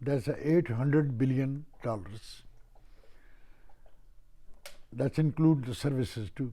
that's $800 billion. That include the services too.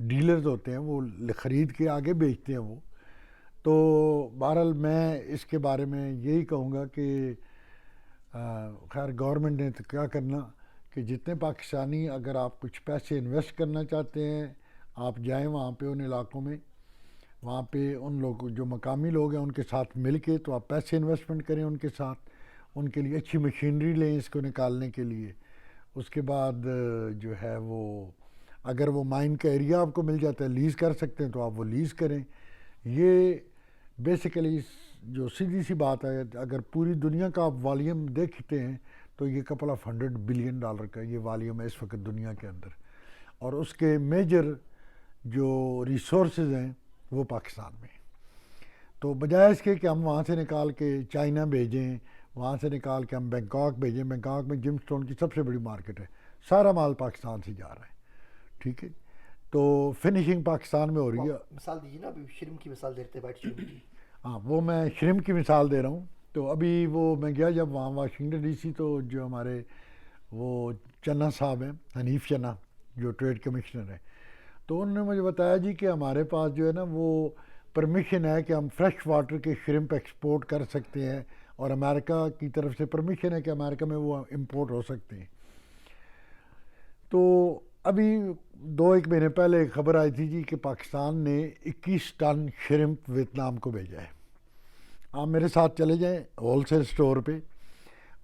Dealers ہوتے ہیں وہ خرید کے آگے بیچتے ہیں وہ. تو بہرحال میں اس کے بارے میں یہی کہوں گا کہ خیر گورنمنٹ نے تو کیا کرنا کہ جتنے پاکستانی اگر آپ کچھ پیسے انویسٹ کرنا چاہتے ہیں آپ جائیں وہاں پہ ان علاقوں میں, وہاں پہ ان لوگ جو مقامی لوگ ہیں ان کے ساتھ مل کے تو آپ پیسے انویسٹمنٹ کریں ان کے ساتھ, ان کے لیے اچھی مشینری لیں اس کو نکالنے کے لیے. اس کے بعد جو ہے وہ اگر وہ مائن کا ایریا آپ کو مل جاتا ہے لیز کر سکتے ہیں تو آپ وہ لیز کریں. یہ بیسیکلی جو سیدھی سی بات ہے, اگر پوری دنیا کا آپ والیوم دیکھتے ہیں تو یہ کپل آف $100 بلین کا یہ والیوم ہے اس وقت دنیا کے اندر, اور اس کے میجر جو ریسورسز ہیں وہ پاکستان میں. تو بجائے اس کے کہ ہم وہاں سے نکال کے چائنا بھیجیں, وہاں سے نکال کے ہم بینکاک بھیجیں, بینکاک میں جم سٹون کی سب سے بڑی مارکیٹ ہے, سارا مال پاکستان سے جا رہا ہے, ٹھیک ہے. تو فنیشنگ پاکستان میں ہو رہی ہے. مثال دیجیے نا, ابھی شرم کی مثال دیتے وائٹ شرم کی. ہاں وہ میں شرم کی مثال دے رہا ہوں. تو ابھی وہ میں گیا جب وہاں واشنگٹن ڈی سی, تو جو ہمارے وہ چنا صاحب ہیں, حنیف چنا, جو ٹریڈ کمشنر ہیں, تو انہوں نے مجھے بتایا جی کہ ہمارے پاس جو ہے نا وہ پرمیشن ہے کہ ہم فریش واٹر کے شرمپ ایکسپورٹ کر سکتے ہیں, اور امریکہ کی طرف سے پرمیشن ہے کہ امریکہ میں وہ امپورٹ ہو سکتے ہیں. تو ابھی 2-1 مہینے پہلے ایک خبر آئی تھی جی کہ پاکستان نے 21 ٹن شرمپ ویتنام کو بھیجا ہے. آپ میرے ساتھ چلے جائیں ہول سیل اسٹور پہ,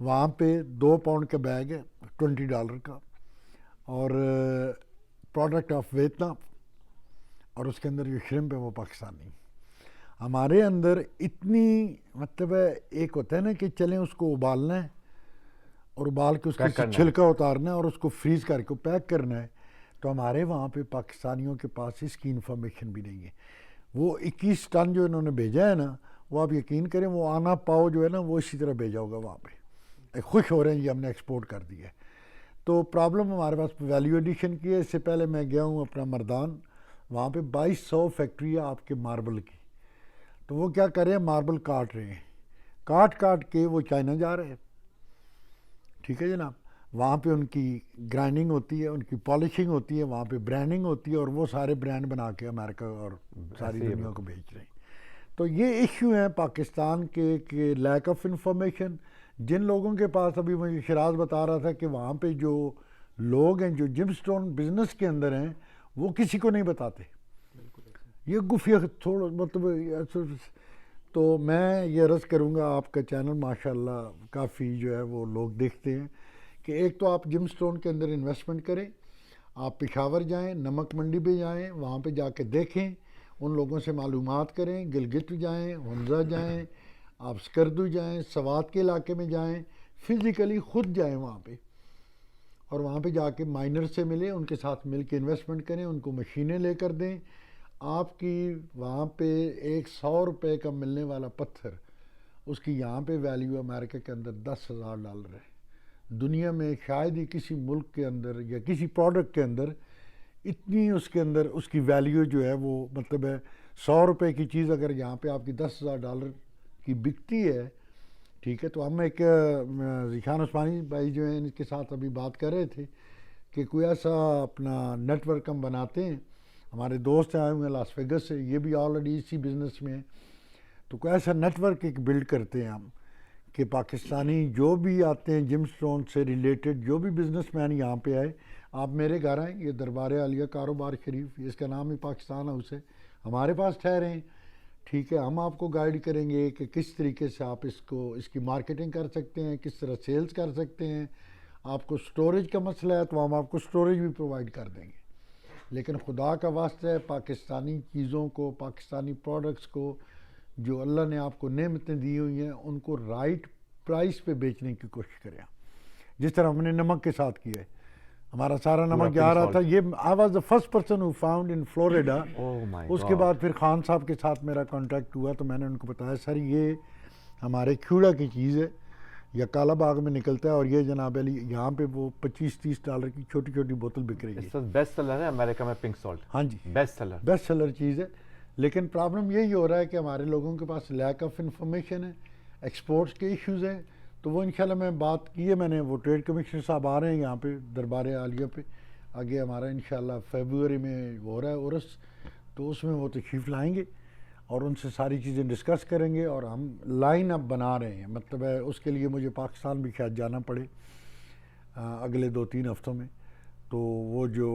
وہاں پہ 2 پاؤنڈ کا بیگ ہے $20 کا, اور پروڈکٹ آف ویتنام, اور اس کے اندر جو شرمپ ہے وہ پاکستانی. ہمارے اندر اتنی مطلب ہے, ایک ہوتا ہے نا کہ چلیں اس کو ابالنا ہے اور ابال کے اس کا چھلکا اتارنا ہے اور اس کو فریز کر کے پیک کرنا ہے, تو ہمارے وہاں پہ پاکستانیوں کے پاس اس کی انفارمیشن بھی نہیں ہے. وہ 21 ٹن جو انہوں نے بھیجا ہے نا, وہ آپ یقین کریں وہ آنا پاؤ جو ہے نا وہ اسی طرح بھیجا ہوگا وہاں پہ, خوش ہو رہے ہیں یہ ہم نے ایکسپورٹ کر دیا ہے. تو پرابلم ہمارے پاس ویلیو ایڈیشن کی ہے. اس سے پہلے میں گیا ہوں اپنا مردان, وہاں پہ 2200 فیکٹری ہے آپ کے ماربل کی. تو وہ کیا کر رہے ہیں, ماربل کاٹ رہے ہیں, کاٹ کے وہ چائنا جا رہے ہیں, ٹھیک ہے جناب. وہاں پہ ان کی گرائنڈنگ ہوتی ہے, ان کی پالشنگ ہوتی ہے, وہاں پہ برانڈنگ ہوتی ہے, اور وہ سارے برانڈ بنا کے امریکہ اور ساری دنیا کو بیچ رہے ہیں. تو یہ ایشو ہیں پاکستان کے کہ لیک آف انفارمیشن. جن لوگوں کے پاس, ابھی مجھے شراز بتا رہا تھا کہ وہاں پہ جو لوگ ہیں جو جم سٹون بزنس کے اندر ہیں وہ کسی کو نہیں بتاتے, یہ گفیہ تھوڑا مطلب. تو میں یہ عرض کروں گا, آپ کا چینل ماشاءاللہ کافی جو ہے وہ لوگ دیکھتے ہیں, کہ ایک تو آپ جم سٹون کے اندر انویسٹمنٹ کریں, آپ پشاور جائیں, نمک منڈی پہ جائیں, وہاں پہ جا کے دیکھیں, ان لوگوں سے معلومات کریں, گلگت جائیں, ہنزا جائیں, آپ سکردو جائیں, سوات کے علاقے میں جائیں, فزیکلی خود جائیں وہاں پہ, اور وہاں پہ جا کے مائنر سے ملیں, ان کے ساتھ مل کے انویسٹمنٹ کریں, ان کو مشینیں لے کر دیں. آپ کی وہاں پہ ایک $100 کا ملنے والا پتھر, اس کی یہاں پہ ویلیو امریکہ کے اندر $10,000 ہے. دنیا میں شاید ہی کسی ملک کے اندر یا کسی پروڈکٹ کے اندر اتنی اس کے اندر اس کی ویلیو جو ہے وہ مطلب ہے $100 کی چیز اگر یہاں پہ آپ کی $10,000 کی بکتی ہے, ٹھیک ہے. تو ہم ایک ذیشان عثمانی بھائی جو ہیں ان کے ساتھ ابھی بات کر رہے تھے کہ کوئی ایسا اپنا نیٹ ورک ہم بناتے ہیں, ہمارے دوست آئے ہوئے ہیں لاس ویگس سے, یہ بھی آلریڈی اسی بزنس میں ہیں, تو کوئی ایسا نیٹ ورک ایک بلڈ کرتے ہیں ہم کہ پاکستانی جو بھی آتے ہیں جم سٹون سے ریلیٹڈ, جو بھی بزنس مین یہاں پہ آئے, آپ میرے گھر آئیں, یہ دربار عالیہ کاروبار شریف, اس کا نام ہی پاکستان ہاؤس ہے, ہمارے پاس ٹھہریں, ٹھیک ہے. ہم آپ کو گائیڈ کریں گے کہ کس طریقے سے آپ اس کی مارکیٹنگ کر سکتے ہیں, کس طرح سیلز کر سکتے ہیں. آپ کو سٹوریج کا مسئلہ ہے تو ہم آپ کو سٹوریج بھی پرووائڈ کر دیں گے. لیکن خدا کا واسطہ ہے پاکستانی چیزوں کو, پاکستانی پروڈکٹس کو, جو اللہ نے آپ کو نعمتیں دی ہوئی ہیں, ان کو رائٹ پرائس پہ بیچنے کی کوشش کریں, جس طرح ہم نے نمک کے ساتھ کیا ہے. ہمارا سارا نمک جا رہا تھا, یہ I was the first person who found in Florida. اس کے بعد پھر خان صاحب کے ساتھ میرا کانٹیکٹ ہوا, تو میں نے ان کو بتایا سر یہ ہمارے کھیوڑا کی چیز ہے, یا کالا باغ میں نکلتا ہے, اور یہ جناب علی یہاں پہ وہ $25-30 کی چھوٹی چھوٹی بوتل بک رہی ہے. بیسٹ سیلر ہے امریکہ میں پنک سالٹ. ہاں جی, بیسٹ سیلر چیز ہے. لیکن پرابلم یہی ہو رہا ہے کہ ہمارے لوگوں کے پاس لیک آف انفارمیشن ہے, ایکسپورٹس کے ایشوز ہیں. تو وہ انشاءاللہ میں بات کی ہے, میں نے وہ ٹریڈ کمشنر صاحب آ رہے ہیں یہاں پہ دربار عالیہ پہ, آگے ہمارا انشاءاللہ فیبروری میں ہو رہا ہے عرس، تو اس میں وہ تشریف لائیں گے اور ان سے ساری چیزیں ڈسکس کریں گے. اور ہم لائن اپ بنا رہے ہیں، مطلب ہے اس کے لیے مجھے پاکستان بھی شاید جانا پڑے اگلے 2-3 ہفتوں میں. تو وہ جو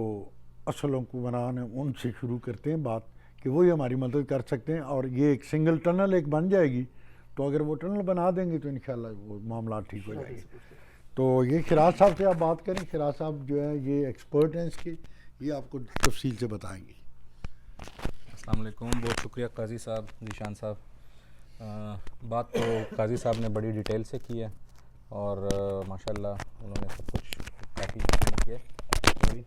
اصل حکمران ہیں ان سے شروع کرتے ہیں بات کہ وہی ہماری مدد کر سکتے ہیں. اور یہ ایک سنگل ٹنل ایک بن جائے گی، تو اگر وہ ٹنل بنا دیں گے تو انشاءاللہ وہ معاملات ٹھیک ہو جائیں گے. تو یہ شراز صاحب سے آپ بات کریں. شراز صاحب جو ہے یہ ایکسپرٹ ہیں اس کے، یہ آپ کو تفصیل سے بتائیں گے. السلام علیکم. بہت شکریہ قاضی صاحب، ذیشان صاحب. بات تو قاضی صاحب نے بڑی ڈیٹیل سے کی ہے اور ماشاءاللہ انہوں نے سب کچھ کافی کیا ہے.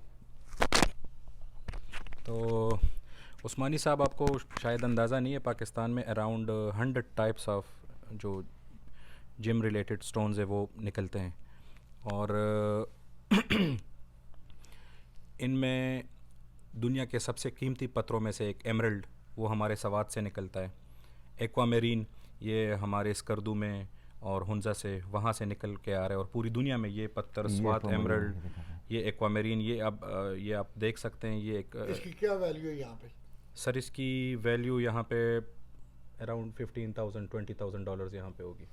تو عثمانی صاحب، آپ کو شاید اندازہ نہیں ہے، پاکستان میں اراؤنڈ 100 ٹائپس آف جو جم ریلیٹڈ سٹونز ہیں وہ نکلتے ہیں. اور ان میں دنیا کے سب سے قیمتی پتھروں میں سے ایک ایمرلڈ، وہ ہمارے سوات سے نکلتا ہے. ایکوا میرین، یہ ہمارے اسکردو میں اور ہنزا سے وہاں سے نکل کے آ رہا ہے. اور پوری دنیا میں یہ پتھر سوات ایمرلڈ، یہ ایکوا میرین، یہ آپ دیکھ سکتے ہیں. یہ ایک اس کی کیا ویلیو ہے یہاں پہ؟ سر اس کی ویلیو یہاں پہ اراؤنڈ $15,000-20,000 یہاں پہ ہوگی.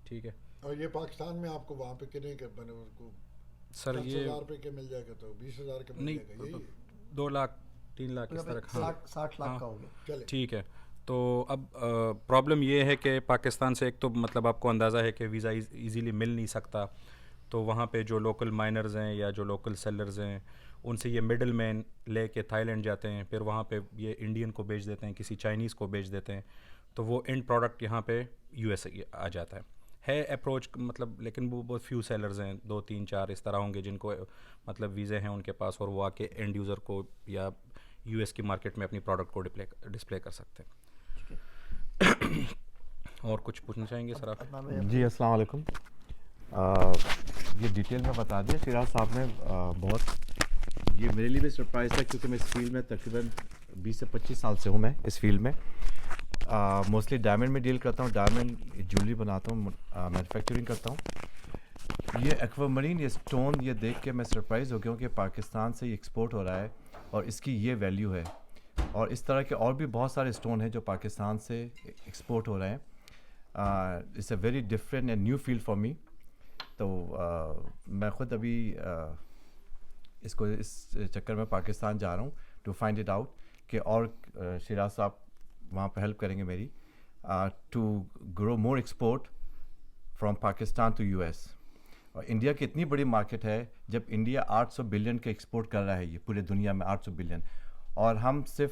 ٹھیک ہے. اور یہ پاکستان میں آپ کو وہاں پہ کتنے کے بنے کو سر یہ 10,000 روپے کے مل جائے گا، تو 20,000 کے مل جائے گا. یہی 2 لاکھ 3 لاکھ اس طرح. 60 لاکھ کا ہو گیا. چلے ٹھیک ہے. تو اب پرابلم یہ ہے کہ پاکستان سے ایک تو مطلب آپ کو اندازہ ہے کہ ویزا ایزیلی مل نہیں سکتا. تو وہاں پہ جو لوکل مائنرز ہیں یا جو لوکل سیلرز ہیں، ان سے یہ مڈل مین لے کے تھائی لینڈ جاتے ہیں، پھر وہاں پہ یہ انڈین کو بیچ دیتے ہیں، کسی چائنیز کو بیچ دیتے ہیں. تو وہ اینڈ پروڈکٹ یہاں پہ یو ایس آ جاتا ہے اپروچ مطلب. لیکن وہ بہت فیو سیلرز ہیں، 2-3-4 اس طرح ہوں گے جن کو مطلب ویزے ہیں ان کے پاس، اور وہ آ کے اینڈ یوزر کو یا یو ایس کی مارکیٹ میں اپنی پروڈکٹ کو ڈسپلے کر سکتے ہیں. اور کچھ پوچھنا چاہیں گے سر آپ؟ جی السلام علیکم. یہ ڈیٹیل میں بتا دیا شراز صاحب نے. بہت یہ میرے لیے بھی سرپرائز تھا کیونکہ میں اس فیلڈ میں تقریباً 20 سے 25 سال سے ہوں. میں اس فیلڈ میں موسٹلی ڈائمنڈ میں ڈیل کرتا ہوں، ڈائمنڈ جویلری بناتا ہوں، مینوفیکچرنگ کرتا ہوں. یہ ایکوامرین، یہ اسٹون، یہ دیکھ کے میں سرپرائز ہو گیا ہوں کہ پاکستان سے یہ ایکسپورٹ ہو رہا ہے اور اس کی یہ ویلیو ہے. اور اس طرح کے اور بھی بہت سارے اسٹون ہیں جو پاکستان سے ایکسپورٹ ہو رہے ہیں. It's a very different and new field for me. تو میں خود ابھی اس چکر میں پاکستان جا رہا ہوں ٹو فائنڈ اٹ آؤٹ کہ اور شراز صاحب وہاں پہ ہیلپ کریں گے میری to grow more export from Pakistan to U S. اور انڈیا کی اتنی بڑی مارکیٹ ہے، جب انڈیا 800 بلین کے ایکسپورٹ کر رہا ہے، یہ پورے دنیا میں 800 بلین، اور ہم صرف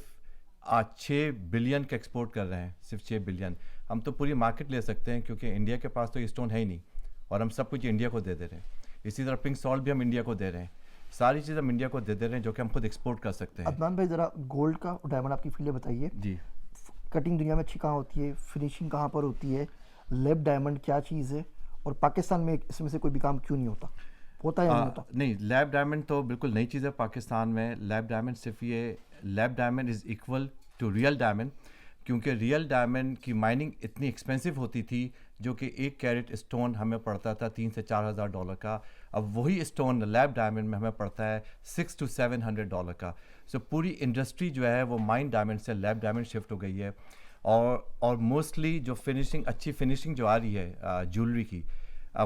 6 بلین کا ایکسپورٹ کر رہے ہیں، صرف 6 بلین. ہم تو پوری مارکیٹ لے سکتے ہیں کیونکہ انڈیا کے پاس تو یہ اسٹون ہے ہی نہیں، اور ہم سب کچھ انڈیا کو دے دے رہے ہیں. اسی طرح پنک سالٹ بھی ہم انڈیا کو دے رہے ہیں. ساری چیز ہم انڈیا کو دے دے رہے ہیں جو کہ ہم خود ایکسپورٹ کر سکتے ہیں. عدنان بھائی ذرا گولڈ کا ڈائمنڈ آپ کی فیلڈ بتائیے. جی. کٹنگ دنیا میں اچھی کہاں ہوتی ہے، فنیشنگ کہاں پر ہوتی ہے، لیب ڈائمنڈ کیا چیز ہے، اور پاکستان میں اس میں سے کوئی بھی کام کیوں نہیں ہوتا یا نہیں ہوتا؟ نہیں، لیب ڈائمنڈ تو بالکل نئی چیز ہے پاکستان میں. لیب ڈائمنڈ صرف یہ lab diamond is equal to real diamond, کیونکہ ریئل ڈائمنڈ کی مائننگ اتنی ایکسپینسو ہوتی تھی، جو کہ 1 کیرٹ اسٹون ہمیں پڑتا تھا $3,000 سے $4,000 کا. اب وہی اسٹون لیب ڈائمنڈ میں ہمیں پڑتا ہے $600 to $700 کا. سو پوری انڈسٹری جو ہے وہ مائن ڈائمنڈ سے لیب ڈائمنڈ شفٹ ہو گئی ہے. اور موسٹلی جو فنیشنگ، اچھی فنیشنگ جو آ رہی ہے جویلری کی،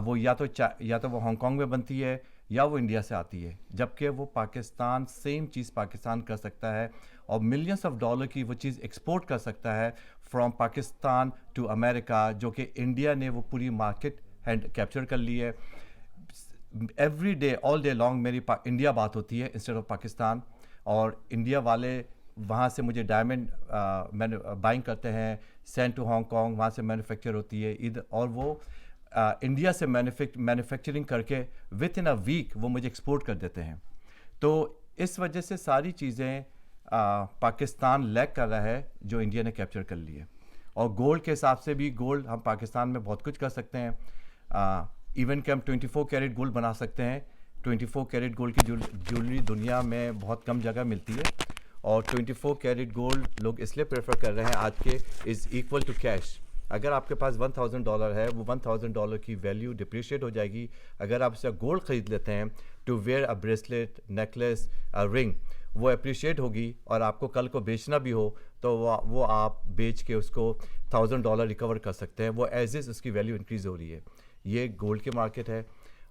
وہ یا تو وہ ہانگ کانگ میں بنتی ہے یا وہ انڈیا سے آتی ہے، جبکہ وہ پاکستان سیم چیز پاکستان کر سکتا ہے اور ملینس آف ڈالر کی وہ چیز ایکسپورٹ کر سکتا ہے فرام پاکستان ٹو امریکہ، جو کہ انڈیا نے وہ پوری مارکیٹ ہینڈ کیپچر کر لی ہے. Every day all day long میری انڈیا بات ہوتی ہے انسٹیڈ آف پاکستان. اور انڈیا والے وہاں سے مجھے ڈائمنڈ بائنگ کرتے ہیں، سینڈ ٹو ہانگ کانگ، وہاں سے مینوفیکچر ہوتی ہے ادھر، اور وہ انڈیا سے مینوفیکچرنگ کر کے وتھ ان اے ویک وہ مجھے ایکسپورٹ کر دیتے ہیں. تو اس وجہ سے ساری چیزیں پاکستان لیک کر رہا ہے جو انڈیا نے کیپچر کر لی ہے. اور گولڈ کے حساب سے بھی گولڈ ہم پاکستان میں بہت کچھ کر سکتے ہیں. ایون کہ ہم 24 کیرٹ گولڈ بنا سکتے ہیں. 24 کیرٹ گولڈ کی جویلری دنیا میں بہت کم جگہ ملتی ہے، اور 24 کیرٹ گولڈ لوگ اس لیے پریفر کر رہے ہیں آج کے از ایکول ٹو کیش. اگر آپ کے پاس $1,000 ہے، وہ $1,000 کی ویلیو ڈپریشیٹ ہو جائے گی. اگر آپ اسے گولڈ خرید لیتے ہیں to wear a bracelet, necklace, ring, وہ اپریشیٹ ہوگی, اور آپ کو کل کو بیچنا بھی ہو تو وہ آپ بیچ کے اس کو $1,000 ریکور کر سکتے ہیں. وہ ایز از اس کی ویلیو انکریز ہو رہی ہے. یہ گولڈ کی مارکیٹ ہے,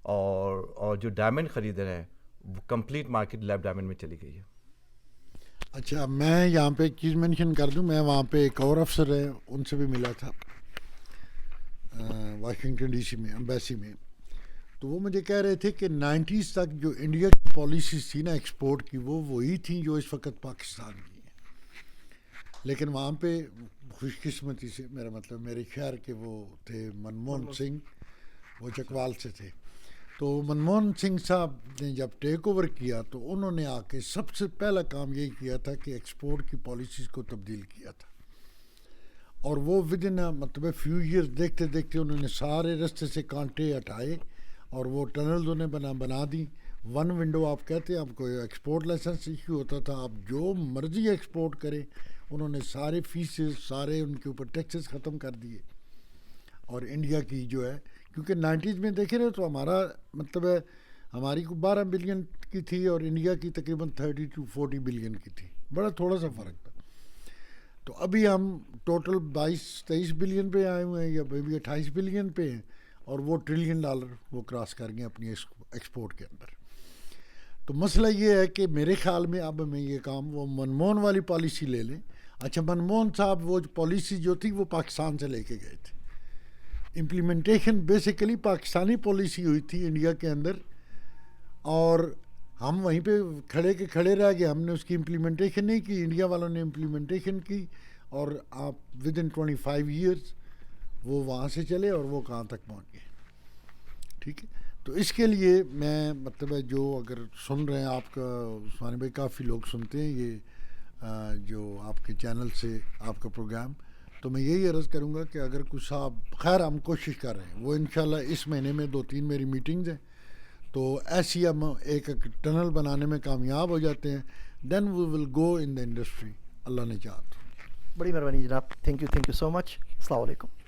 اور جو ڈائمنڈ خرید رہے ہیں وہ کمپلیٹ مارکیٹ لیب ڈائمنڈ میں چلی گئی ہے. اچھا, میں یہاں پہ ایک چیز مینشن کر دوں, میں وہاں پہ ایک اور افسر ہے, ان سے بھی ملا تھا واشنگٹن ڈی سی میں, ایمبیسی میں. تو وہ مجھے کہہ رہے تھے کہ 90s تک جو انڈیا کی پالیسیز تھی نا ایکسپورٹ کی, وہ وہی تھیں جو اس وقت پاکستان کی ہیں. لیکن وہاں پہ خوش قسمتی سے, میرا مطلب میرے خیال کے وہ تھے منموہن سنگھ, وہ چکوال سے تھے. تو منموہن سنگھ صاحب نے جب ٹیک اوور کیا تو انہوں نے آ کے سب سے پہلا کام یہی کیا تھا کہ ایکسپورٹ کی پالیسیز کو تبدیل کیا تھا. اور وہ ود ان مطلب فیو ایئرز دیکھتے دیکھتے انہوں نے سارے رستے سے کانٹے ہٹائے, اور وہ ٹنلز انہیں بنا دی. ون ونڈو آپ کہتے ہیں, آپ کو ایکسپورٹ لائسنس ایشو ہوتا تھا, آپ جو مرضی ایکسپورٹ کریں. انہوں نے سارے فیسز, سارے ان کے اوپر ٹیکسز ختم کر دیے. اور انڈیا کی جو ہے, کیونکہ 90s میں دیکھے رہے تو ہمارا مطلب ہے ہماری کو 12 بلین کی تھی اور انڈیا کی تقریباً 30 to 40 بلین کی تھی, بڑا تھوڑا سا فرق تھا. تو ابھی ہم ٹوٹل 22-23 بلین پہ آئے ہوئے ہیں, یا ابھی 28 بلین پہ ہیں, اور وہ $1 ٹریلین وہ کراس کر گئے اپنی ایکسپورٹ کے اندر. تو مسئلہ یہ ہے کہ میرے خیال میں اب ہمیں یہ کام وہ منموہن والی پالیسی لے لیں. اچھا, منموہن صاحب وہ پالیسی جو تھی وہ پاکستان سے لے کے گئے تھے. امپلیمنٹیشن بیسیکلی پاکستانی پالیسی ہوئی تھی انڈیا کے اندر, اور ہم وہیں پہ کھڑے رہ گئے. ہم نے اس کی امپلیمنٹیشن نہیں کی, انڈیا والوں نے امپلیمنٹیشن کی, اور آپ ود ان 25 ایئرس وہ وہاں سے چلے اور وہ کہاں تک پہنچ گئے. ٹھیک ہے, تو اس کے لیے میں مطلب ہے جو اگر سن رہے ہیں آپ کا عثمان بھائی, کافی لوگ سنتے ہیں یہ جو آپ کے چینل سے آپ کا پروگرام, تو میں یہی عرض کروں گا کہ اگر کچھ صاحب, خیر ہم کوشش کر رہے ہیں, وہ انشاءاللہ اس مہینے میں 2-3 میری میٹنگز ہیں, تو ایسی ہم ایک ٹنل بنانے میں کامیاب ہو جاتے ہیں, دین وی ول گو ان دا انڈسٹری. اللہ نے چاہا تو. بڑی مہربانی جناب, تھینک یو سو مچ. السلام علیکم.